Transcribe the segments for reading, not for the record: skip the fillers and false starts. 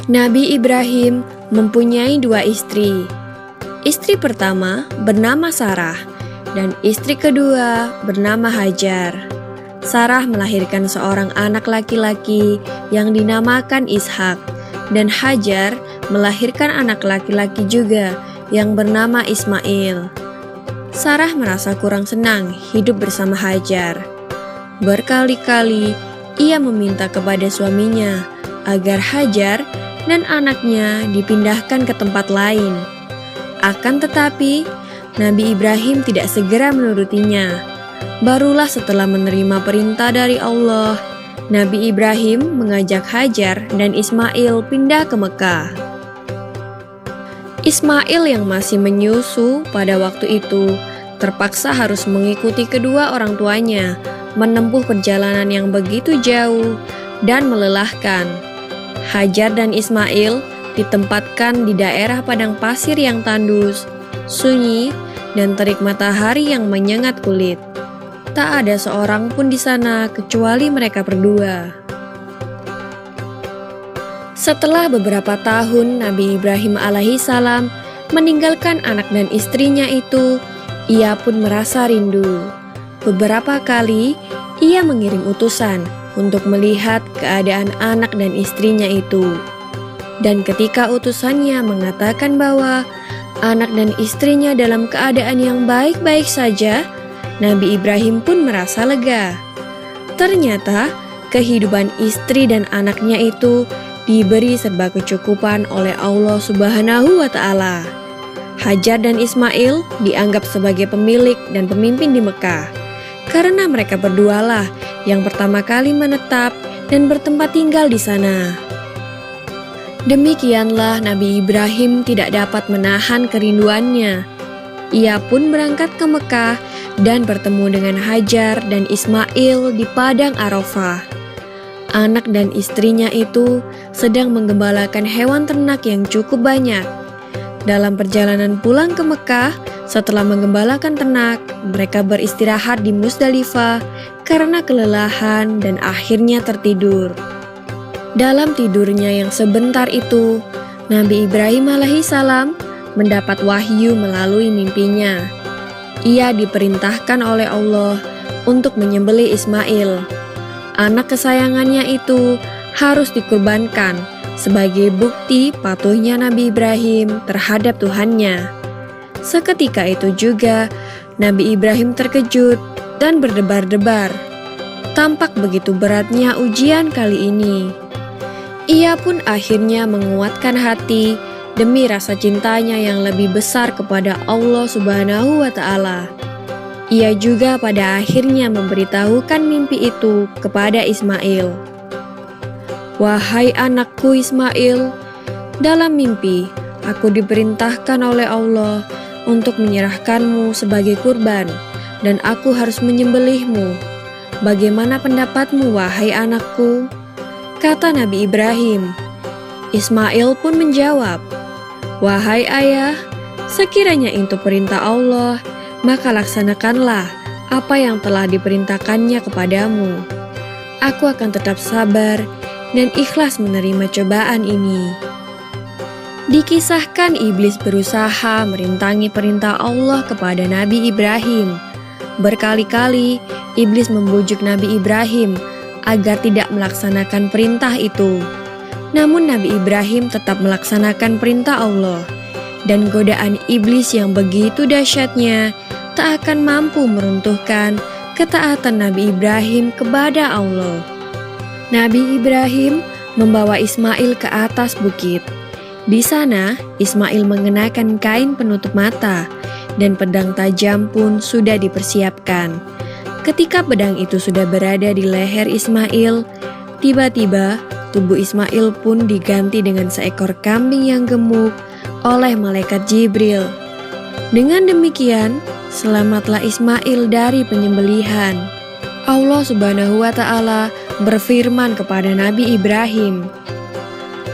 Nabi Ibrahim mempunyai dua istri. Istri pertama bernama Sarah dan istri kedua bernama Hajar. Sarah melahirkan seorang anak laki-laki yang dinamakan Ishak, dan Hajar melahirkan anak laki-laki juga yang bernama Ismail. Sarah merasa kurang senang hidup bersama Hajar. Berkali-kali ia meminta kepada suaminya agar Hajar dan anaknya dipindahkan ke tempat lain. Akan tetapi, Nabi Ibrahim tidak segera menurutinya. Barulah setelah menerima perintah dari Allah, Nabi Ibrahim mengajak Hajar dan Ismail pindah ke Mekah. Ismail yang masih menyusu pada waktu itu terpaksa harus mengikuti kedua orang tuanya menempuh perjalanan yang begitu jauh dan melelahkan. Hajar dan Ismail ditempatkan di daerah padang pasir yang tandus, sunyi, dan terik matahari yang menyengat kulit. Tak ada seorang pun di sana kecuali mereka berdua. Setelah beberapa tahun Nabi Ibrahim alaihissalam meninggalkan anak dan istrinya itu, ia pun merasa rindu. Beberapa kali ia mengirim utusan untuk melihat keadaan anak dan istrinya itu. Dan ketika utusannya mengatakan bahwa anak dan istrinya dalam keadaan yang baik-baik saja, Nabi Ibrahim pun merasa lega. Ternyata kehidupan istri dan anaknya itu diberi serba kecukupan oleh Allah Subhanahu wa Ta'ala. Hajar dan Ismail dianggap sebagai pemilik dan pemimpin di Mekah, karena mereka berdualah yang pertama kali menetap dan bertempat tinggal di sana. Demikianlah Nabi Ibrahim tidak dapat menahan kerinduannya. Ia pun berangkat ke Mekah dan bertemu dengan Hajar dan Ismail di padang Arafah. Anak dan istrinya itu sedang menggembalakan hewan ternak yang cukup banyak. Dalam perjalanan pulang ke Mekah, setelah menggembalakan ternak, mereka beristirahat di Musdalifah karena kelelahan dan akhirnya tertidur. Dalam tidurnya yang sebentar itu, Nabi Ibrahim alaihissalam mendapat wahyu melalui mimpinya. Ia diperintahkan oleh Allah untuk menyembelih Ismail. Anak kesayangannya itu harus dikurbankan sebagai bukti patuhnya Nabi Ibrahim terhadap Tuhannya. Seketika itu juga, Nabi Ibrahim terkejut dan berdebar-debar. Tampak begitu beratnya ujian kali ini. Ia pun akhirnya menguatkan hati demi rasa cintanya yang lebih besar kepada Allah Subhanahu wa Ta'ala. Ia juga pada akhirnya memberitahukan mimpi itu kepada Ismail. "Wahai anakku Ismail, dalam mimpi aku diperintahkan oleh Allah untuk menyerahkanmu sebagai kurban, dan aku harus menyembelihmu. Bagaimana pendapatmu, wahai anakku?" Kata Nabi Ibrahim. Ismail pun menjawab, "Wahai ayah, sekiranya itu perintah Allah, maka laksanakanlah apa yang telah diperintahkannya kepadamu. Aku akan tetap sabar dan ikhlas menerima cobaan ini." Dikisahkan iblis berusaha merintangi perintah Allah kepada Nabi Ibrahim. Berkali-kali iblis membujuk Nabi Ibrahim agar tidak melaksanakan perintah itu. Namun Nabi Ibrahim tetap melaksanakan perintah Allah, dan godaan iblis yang begitu dahsyatnya tak akan mampu meruntuhkan ketaatan Nabi Ibrahim kepada Allah. Nabi Ibrahim membawa Ismail ke atas bukit. Di sana, Ismail mengenakan kain penutup mata, dan pedang tajam pun sudah dipersiapkan. Ketika pedang itu sudah berada di leher Ismail, tiba-tiba tubuh Ismail pun diganti dengan seekor kambing yang gemuk oleh malaikat Jibril. Dengan demikian, selamatlah Ismail dari penyembelihan. Allah Subhanahu wa Ta'ala berfirman kepada Nabi Ibrahim,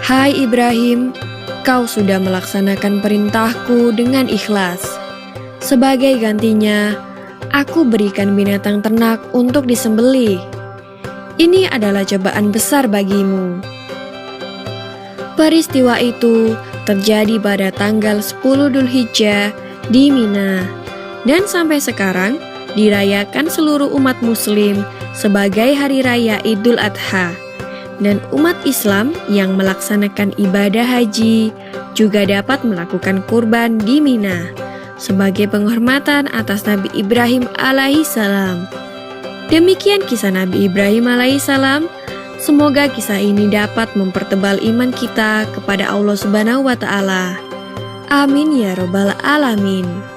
"Hai Ibrahim, kau sudah melaksanakan perintahku dengan ikhlas. Sebagai gantinya, aku berikan binatang ternak untuk disembelih. Ini adalah cobaan besar bagimu." Peristiwa itu terjadi pada tanggal 10 Dzulhijjah di Mina, dan sampai sekarang dirayakan seluruh umat muslim sebagai hari raya Idul Adha. Dan umat Islam yang melaksanakan ibadah haji juga dapat melakukan kurban di Mina sebagai penghormatan atas Nabi Ibrahim alaihissalam. Demikian kisah Nabi Ibrahim alaihissalam. Semoga kisah ini dapat mempertebal iman kita kepada Allah Subhanahu wa Ta'ala. Amin ya Robbal 'Alamin.